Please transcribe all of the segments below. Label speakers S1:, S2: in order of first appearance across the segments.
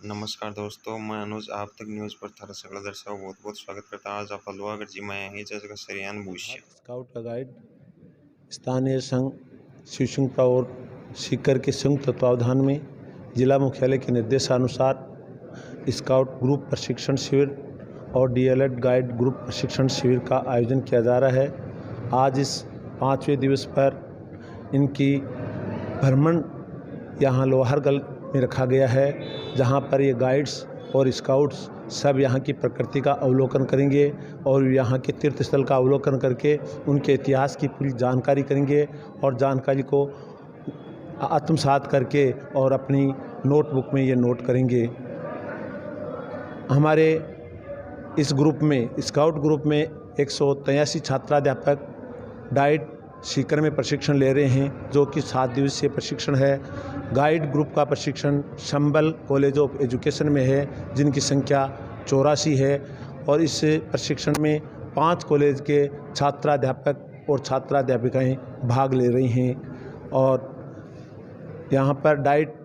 S1: नमस्कार दोस्तों, मैं अनुज आप तक न्यूज़ पर थारा सगळं दर्शक बहुत-बहुत स्वागत करता हूं। आज आप हलवागढ़ जी में आए हैं जगह सरियान भूष्य
S2: भारत स्काउट का गाइड स्थानीय संघ शिशुंका और सीकर के संयुक्त तत्वावधान में जिला मुख्यालय के निर्देशानुसार स्काउट ग्रुप प्रशिक्षण शिविर और डीएलएड गाइड ग्रुप प्रशिक्षण शिविर का आयोजन किया जा रहा है। आज इस 5वें दिवस पर इनकी भ्रमण यहाँ लोहारगल में रखा गया है, जहाँ पर ये गाइड्स और स्काउट्स सब यहाँ की प्रकृति का अवलोकन करेंगे और यहाँ के तीर्थ स्थल का अवलोकन करके उनके इतिहास की पूरी जानकारी करेंगे और जानकारी को आत्मसात करके और अपनी नोटबुक में ये नोट करेंगे। हमारे इस ग्रुप में स्काउट ग्रुप में 183 छात्राध्यापक डाइट सीकर में प्रशिक्षण ले रहे हैं, जो कि 7 दिवसीय प्रशिक्षण है। गाइड ग्रुप का प्रशिक्षण संबल कॉलेज ऑफ एजुकेशन में है, जिनकी संख्या 84 है और इस प्रशिक्षण में 5 कॉलेज के छात्राध्यापक और छात्राध्यापिकाएं भाग ले रही हैं। और यहाँ पर diet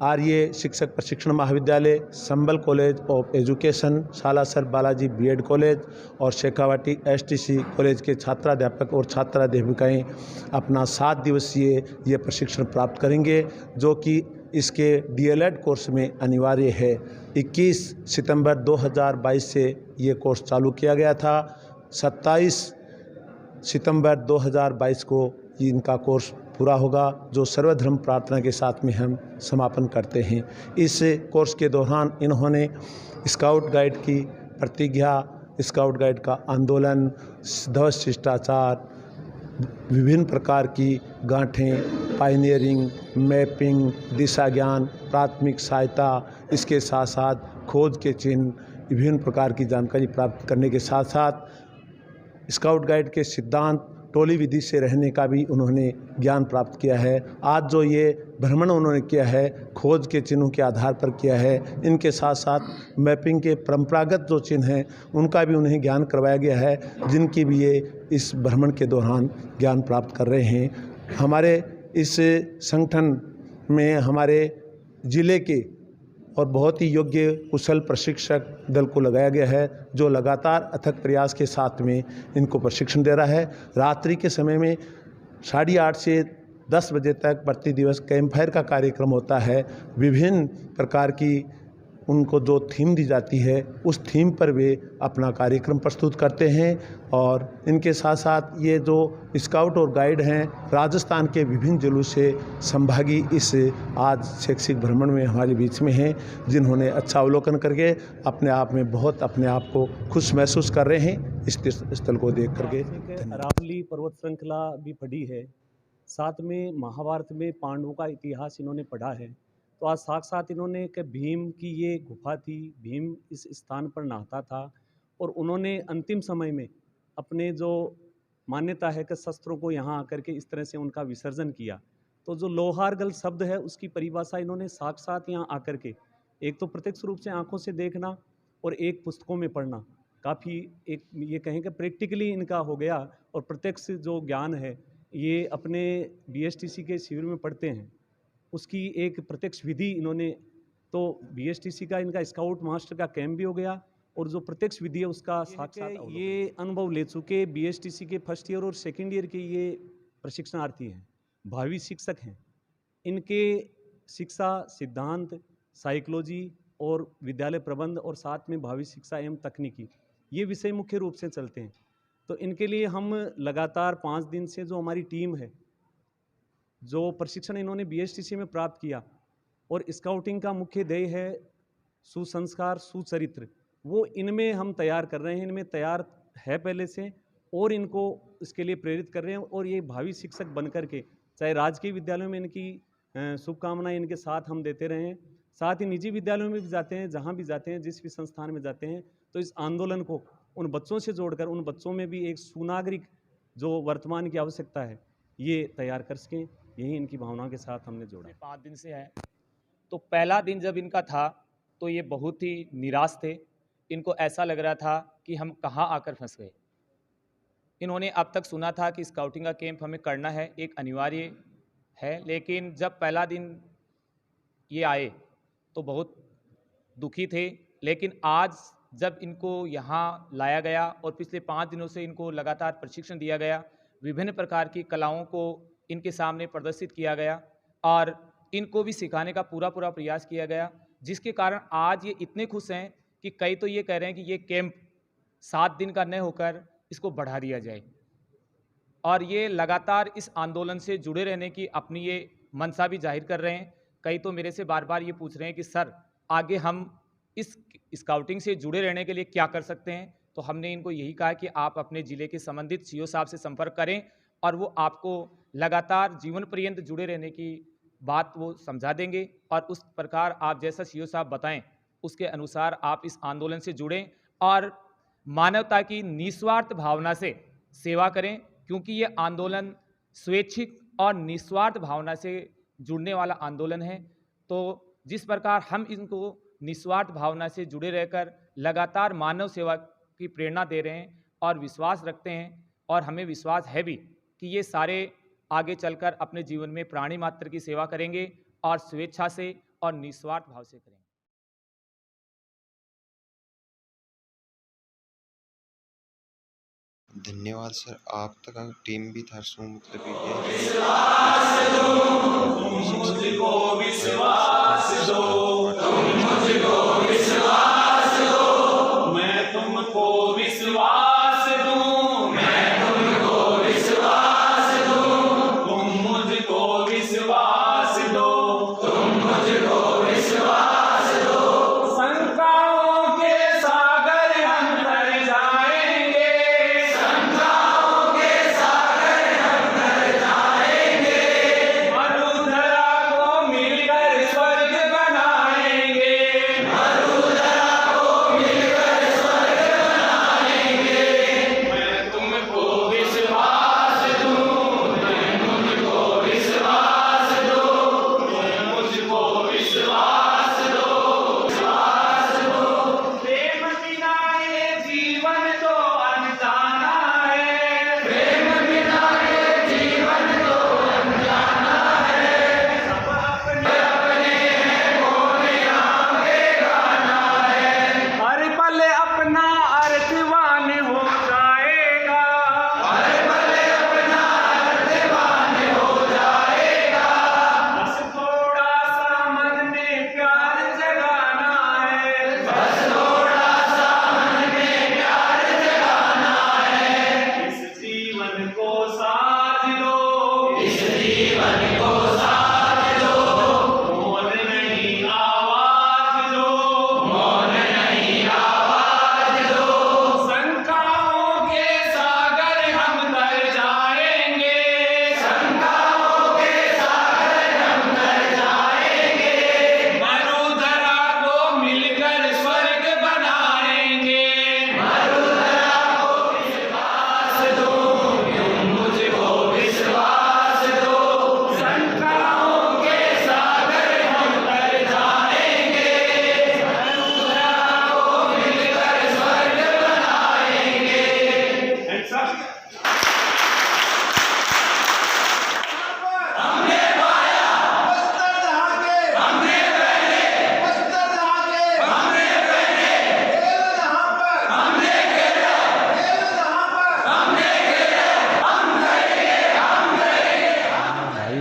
S2: Arya Shikshak Prashikshan Mahavidyalaya, Sambal college of education, Salasar Balaji BEd college और शेखावाटी एसटीसी कॉलेज के छात्राध्यापक और छात्राध्यापिकाएं अपना 7 दिवसीय ये प्रशिक्षण प्राप्त करेंगे, जो कि इसके डीएलएड कोर्स में अनिवार्य है। 21 सितंबर 2022 से ये कोर्स चालू किया गया था। 27 सितंबर 2022 को इनका कोर्स पूरा होगा, जो सर्वधर्म प्रार्थना के साथ में हम समापन करते हैं। इस कोर्स के दौरान इन्होंने स्काउट गाइड की प्रतिज्ञा, स्काउट गाइड का आंदोलन, ध्वज शिष्टाचार, विभिन्न प्रकार की गांठें, पायनियरिंग, मैपिंग, दिशा ज्ञान, प्राथमिक सहायता, इसके साथ साथ खोज के चिन्ह, विभिन्न प्रकार की जानकारी प्राप्त करने के साथ साथ स्काउट गाइड के सिद्धांत, टोली विधि से रहने का भी उन्होंने ज्ञान प्राप्त किया है। आज जो ये भ्रमण उन्होंने किया है, खोज के चिन्हों के आधार पर किया है। इनके साथ साथ मैपिंग के परंपरागत जो चिन्ह हैं उनका भी उन्हें ज्ञान करवाया गया है, जिनकी भी ये इस भ्रमण के दौरान ज्ञान प्राप्त कर रहे हैं। हमारे इस संगठन में हमारे ज़िले के और बहुत ही योग्य कुशल प्रशिक्षक दल को लगाया गया है, जो लगातार अथक प्रयास के साथ में इनको प्रशिक्षण दे रहा है। रात्रि के समय में 8:30 से 10 बजे तक प्रति दिवस कैंप फायर का कार्यक्रम होता है। विभिन्न प्रकार की उनको जो थीम दी जाती है, उस थीम पर वे अपना कार्यक्रम प्रस्तुत करते हैं। और इनके साथ साथ ये जो स्काउट और गाइड हैं, राजस्थान के विभिन्न जिलों से संभागी इस आज शैक्षिक भ्रमण में हमारे बीच में हैं, जिन्होंने अच्छा अवलोकन करके अपने आप में बहुत अपने आप को खुश महसूस कर रहे हैं इस तीर्थ स्थल को देख करके।
S3: अरावली पर्वत श्रृंखला भी पढ़ी है, साथ में महाभारत में पांडवों का इतिहास इन्होंने पढ़ा है। तो आज साथ साथ इन्होंने कि भीम की ये गुफा थी, भीम इस स्थान पर नहाता था और उन्होंने अंतिम समय में अपने जो मान्यता है कि शस्त्रों को यहाँ आकर के इस तरह से उनका विसर्जन किया। तो जो लोहारगल शब्द है उसकी परिभाषा इन्होंने साक्षात यहाँ आकर के, एक तो प्रत्यक्ष रूप से आंखों से देखना और एक पुस्तकों में पढ़ना, काफ़ी एक ये कहें कि प्रैक्टिकली इनका हो गया। और प्रत्यक्ष जो ज्ञान है ये अपने बीएसटीसी के शिविर में पढ़ते हैं, उसकी एक प्रत्यक्ष विधि इन्होंने, तो बीएसटीसी का इनका स्काउट मास्टर का कैंप भी हो गया और जो प्रत्यक्ष विधि है उसका साक्षात ये अनुभव ले चुके बीएसटीसी के फर्स्ट ईयर और सेकेंड ईयर के ये प्रशिक्षणार्थी हैं, भावी शिक्षक हैं। इनके शिक्षा सिद्धांत, साइकोलॉजी और विद्यालय प्रबंध और साथ में भावी शिक्षा एवं तकनीकी, ये विषय मुख्य रूप से चलते हैं। तो इनके लिए हम लगातार 5 दिन से जो हमारी टीम है, जो प्रशिक्षण इन्होंने बीएसटीसी में प्राप्त किया, और स्काउटिंग का मुख्य ध्येय है सुसंस्कार सुचरित्र, वो इनमें हम तैयार कर रहे हैं, इनमें तैयार है पहले से और इनको इसके लिए प्रेरित कर रहे हैं। और ये भावी शिक्षक बन कर के चाहे राजकीय विद्यालयों में इनकी शुभकामनाएं इनके साथ हम देते रहे हैं, साथ ही निजी विद्यालयों में भी जाते हैं, जहाँ भी जाते हैं, जिस भी संस्थान में जाते हैं, तो इस आंदोलन को उन बच्चों से जोड़कर उन बच्चों में भी एक सुनागरिक जो वर्तमान की आवश्यकता है ये तैयार कर सकें, यही इनकी भावनाओं के साथ हमने जोड़ा।
S4: 5 दिन से है। तो पहला दिन जब इनका था तो ये बहुत ही निराश थे, इनको ऐसा लग रहा था कि हम कहाँ आकर फंस गए। इन्होंने अब तक सुना था कि स्काउटिंग का कैंप हमें करना है, एक अनिवार्य है, लेकिन जब पहला दिन ये आए तो बहुत दुखी थे, लेकिन आज जब इनको यहाँ लाया गया और पिछले 5 दिनों से इनको लगातार प्रशिक्षण दिया गया, विभिन्न प्रकार की कलाओं को इनके सामने प्रदर्शित किया गया और इनको भी सिखाने का पूरा प्रयास किया गया, जिसके कारण आज ये इतने खुश हैं कि कई तो ये कह रहे हैं कि ये कैंप 7 दिन का न होकर इसको बढ़ा दिया जाए और ये लगातार इस आंदोलन से जुड़े रहने की अपनी ये मंशा भी जाहिर कर रहे हैं। कई तो मेरे से बार ये पूछ रहे हैं कि सर आगे हम इस स्काउटिंग से जुड़े रहने के लिए क्या कर सकते हैं। तो हमने इनको यही कहा कि आप अपने ज़िले के संबंधित सीओ साहब से संपर्क करें और वो आपको लगातार जीवन पर्यंत जुड़े रहने की बात वो समझा देंगे और उस प्रकार आप जैसा सीओ साहब बताएं उसके अनुसार आप इस आंदोलन से जुड़ें और मानवता की निस्वार्थ भावना से सेवा करें, क्योंकि ये आंदोलन स्वैच्छिक और निस्वार्थ भावना से जुड़ने वाला आंदोलन है। तो जिस प्रकार हम इनको निस्वार्थ भावना से जुड़े रहकर लगातार मानव सेवा की प्रेरणा दे रहे हैं और विश्वास रखते हैं और हमें विश्वास है भी कि ये सारे आगे चलकर अपने जीवन में प्राणी मात्र की सेवा करेंगे और स्वेच्छा से और निस्वार्थ भाव से करेंगे।
S1: धन्यवाद सर। आप तक टीम भी था सो मतलब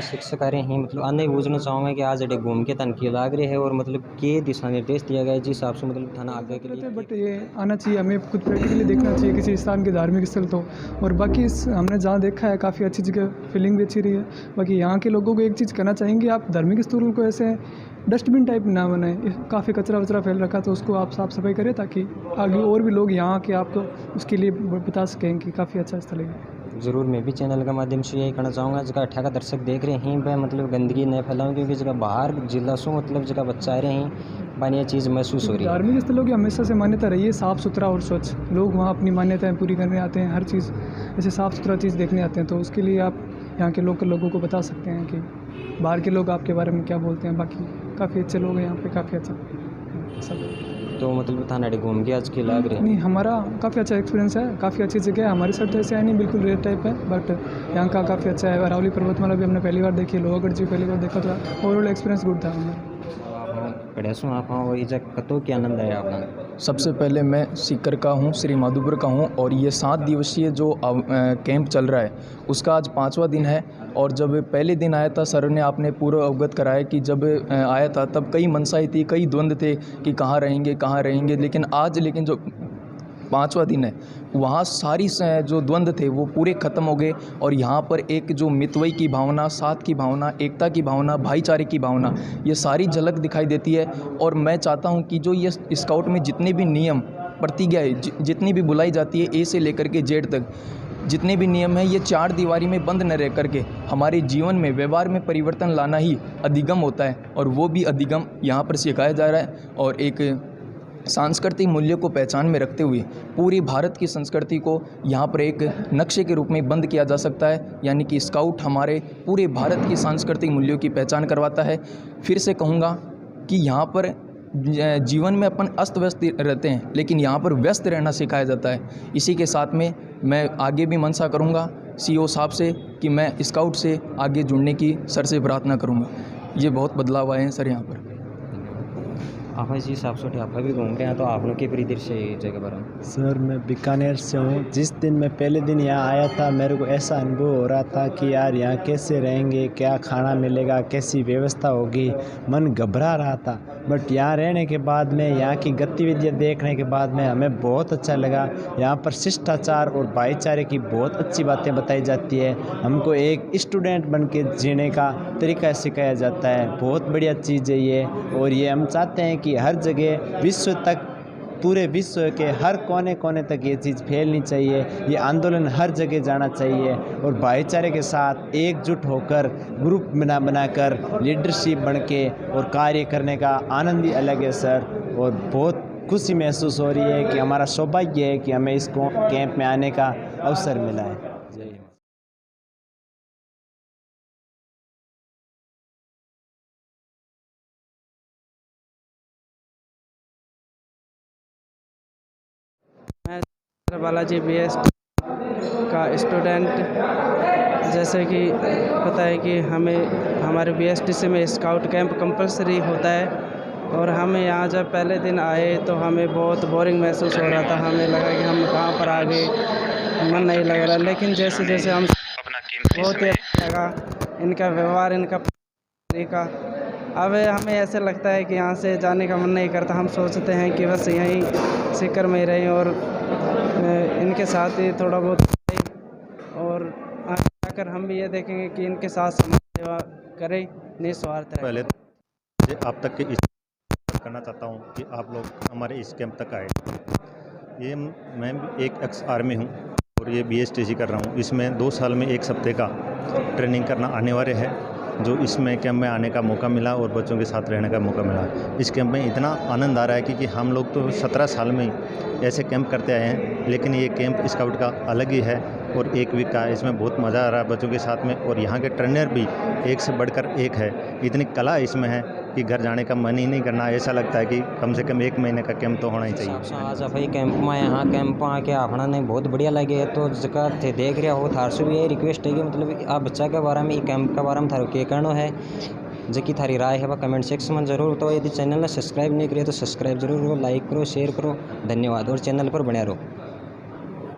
S5: शिक्षक आ रहे हैं मतलब आने पूछना चाहूँगा कि आज अड्डे घूम के तनकी लाग रहे हैं और मतलब के दिशा निर्देश दिया गया है जिस हिसाब से मतलब थाना आगे के लिए।
S6: बट ये आना चाहिए, हमें खुद प्रैक्टिकली देखना चाहिए किसी स्थान के धार्मिक स्थल तो। और बाकी हमने जहाँ देखा है काफ़ी अच्छी जगह, फीलिंग भी अच्छी रही है। बाकी यहाँ के लोगों को एक चीज़ करना चाहेंगे, आप धार्मिक स्थलों को ऐसे डस्टबिन टाइप ना बनाएं, काफ़ी कचरा वचरा फैल रखा तो उसको आप साफ़ सफाई करें ताकि आगे और भी लोग यहाँ के आपको उसके लिए बता सकें कि काफ़ी अच्छा स्थल है।
S5: ज़रूर मैं भी चैनल के माध्यम से यही कहना चाहूँगा जगह 18 दर्शक देख रहे हैं वह मतलब गंदगी न फैलाऊँ, क्योंकि जगह बाहर जिला से मतलब जगह बच्चा आ रहे हैं बनी ये चीज़ महसूस हो रही है।
S6: धार्मिक स्थलों की हमेशा से मान्यता रही है साफ़ सुथरा और स्वच्छ, लोग वहाँ अपनी मान्यताएं पूरी करने आते हैं, हर चीज़ ऐसे साफ़ सुथरा चीज़ देखने आते हैं। तो उसके लिए आप यहाँ के लोकल लोगों को बता सकते हैं कि बाहर के लोग आपके बारे में क्या बोलते हैं। बाकी काफ़ी अच्छे लोग हैं यहाँ पे, काफ़ी अच्छा सब।
S5: तो मतलब थाना घूम के आज के लाग रहे हैं?
S6: नहीं, हमारा काफ़ी अच्छा एक्सपीरियंस है, काफ़ी अच्छी जगह है। हमारी साइड तो ऐसे है नहीं, बिल्कुल रेड टाइप है, बट यहाँ का काफ़ी अच्छा है। अरावली पर्वतमाला भी हमने पहली बार देखी, लोहागढ़ जी पहली बार देखा था, ओवरऑल एक्सपीरियंस गुड था हमारा।
S5: पढ़े सो आप और इजा कतो के आनंद आया आपना।
S7: सबसे पहले मैं सीकर का हूँ, श्री माधोपुर का हूँ, और ये 7 दिवसीय जो कैंप चल रहा है उसका आज 5वां दिन है। और जब पहले दिन आया था सर ने आपने पूरा अवगत कराया कि जब आया था तब कई मनसाएं थी, कई द्वंद्व थे कि कहाँ रहेंगे, लेकिन आज जो 5वां दिन है वहाँ सारी जो द्वंद्व थे वो पूरे ख़त्म हो गए। और यहाँ पर एक जो मितवई की भावना, साथ की भावना, एकता की भावना, भाईचारे की भावना, ये सारी झलक दिखाई देती है। और मैं चाहता हूँ कि जो ये स्काउट में जितने भी नियम प्रतिज्ञा है, जितनी भी बुलाई जाती है, ए से लेकर के जेड तक जितने भी नियम हैं, ये 4 दीवारी में बंद न रह करके हमारे जीवन में, व्यवहार में परिवर्तन लाना ही अधिगम होता है। और वो भी अधिगम यहाँ पर सिखाया जा रहा है। और एक सांस्कृतिक मूल्यों को पहचान में रखते हुए पूरी भारत की संस्कृति को यहाँ पर एक नक्शे के रूप में बंद किया जा सकता है। यानी कि स्काउट हमारे पूरे भारत की सांस्कृतिक मूल्यों की पहचान करवाता है। फिर से कहूँगा कि यहाँ पर जीवन में अपन अस्त व्यस्त रहते हैं, लेकिन यहाँ पर व्यस्त रहना सिखाया जाता है। इसी के साथ में मैं आगे भी मंशा करूँगा CEO साहब से कि मैं स्काउट से आगे जुड़ने की सर से प्रार्थना करूँगा। ये बहुत बदलाव आए हैं सर यहाँ पर।
S5: आप इसी हिसाब से आप भी घूम रहे हैं, तो आप लोग के प्रिय दृश्य जगह पर हैं।
S8: सर मैं बीकानेर से हूँ। जिस दिन मैं पहले दिन यहाँ आया था मेरे को ऐसा अनुभव हो रहा था कि यार यहाँ कैसे रहेंगे, क्या खाना मिलेगा, कैसी व्यवस्था होगी, मन घबरा रहा था। बट यहाँ रहने के बाद में, यहाँ की गतिविधियाँ देखने के बाद में हमें बहुत अच्छा लगा। यहाँ पर शिष्टाचार और भाईचारे की बहुत अच्छी बातें बताई जाती है। हमको एक स्टूडेंट बन के जीने का तरीका सिखाया जाता है। बहुत बढ़िया चीज़ है ये। और ये हम चाहते हैं कि हर जगह विश्व तक, पूरे विश्व के हर कोने कोने तक ये चीज़ फैलनी चाहिए। ये आंदोलन हर जगह जाना चाहिए और भाईचारे के साथ एकजुट होकर ग्रुप बनाकर लीडरशिप बन के और कार्य करने का आनंद ही अलग है सर। और बहुत खुशी महसूस हो रही है कि हमारा सौभाग्य है कि हमें इस कैंप में आने का अवसर मिला है। जय हिंद।
S9: मैं बालाजी BST का स्टूडेंट, जैसे कि पता है कि हमें हमारे BSTC में स्काउट कैंप कंपलसरी होता है। और हम यहाँ जब पहले दिन आए तो हमें बहुत बोरिंग महसूस हो रहा था। हमें लगा कि हम कहाँ पर आ गए, मन नहीं लग रहा। लेकिन जैसे जैसे हम बहुत ही अच्छा लगा इनका व्यवहार, इनका तरीका। अब हमें ऐसे लगता है कि यहाँ से जाने का मन नहीं करता। हम सोचते हैं कि बस यहीं सीकर में ही रहें और इनके साथ ही थोड़ा बहुत, और आगे जाकर हम भी ये देखेंगे कि इनके साथ समाज सेवा करें निस्वार्थ रहें।
S10: पहले आप तक के करना चाहता हूँ कि आप लोग हमारे इस कैंप तक आए। ये मैं एक एक्स आर्मी हूँ और ये BSTC कर रहा हूँ। इसमें 2 साल में 1 हफ्ते का ट्रेनिंग करना अनिवार्य है, जो इसमें कैंप में आने का मौका मिला और बच्चों के साथ रहने का मौका मिला। इस कैंप में इतना आनंद आ रहा है कि हम लोग तो 17 साल में ऐसे कैंप करते आए हैं, लेकिन ये कैंप स्काउट का अलग ही है और 1 वीक का है। इसमें बहुत मज़ा आ रहा है बच्चों के साथ में। और यहाँ के ट्रेनर भी एक से बढ़कर एक है। इतनी कला इसमें है कि घर जाने का मन ही नहीं करना। ऐसा लगता है कि कम से कम 1 महीने का कैंप तो होना ही चाहिए।
S5: आज भाई कैंप में यहाँ कैंप आके आपना ने बहुत बढ़िया लगे। तो जगह थे देख रहा हो थार से भी यही रिक्वेस्ट है कि मतलब आप बच्चा के बारे में, कैंप के बारे में थारो के करना है, जबकि थारी राय है वह कमेंट सेक्शन में जरूर। तो यदि चैनल ने सब्सक्राइब नहीं करे तो सब्सक्राइब जरूर करो, लाइक करो, शेयर करो। धन्यवाद और चैनल पर बने रहो।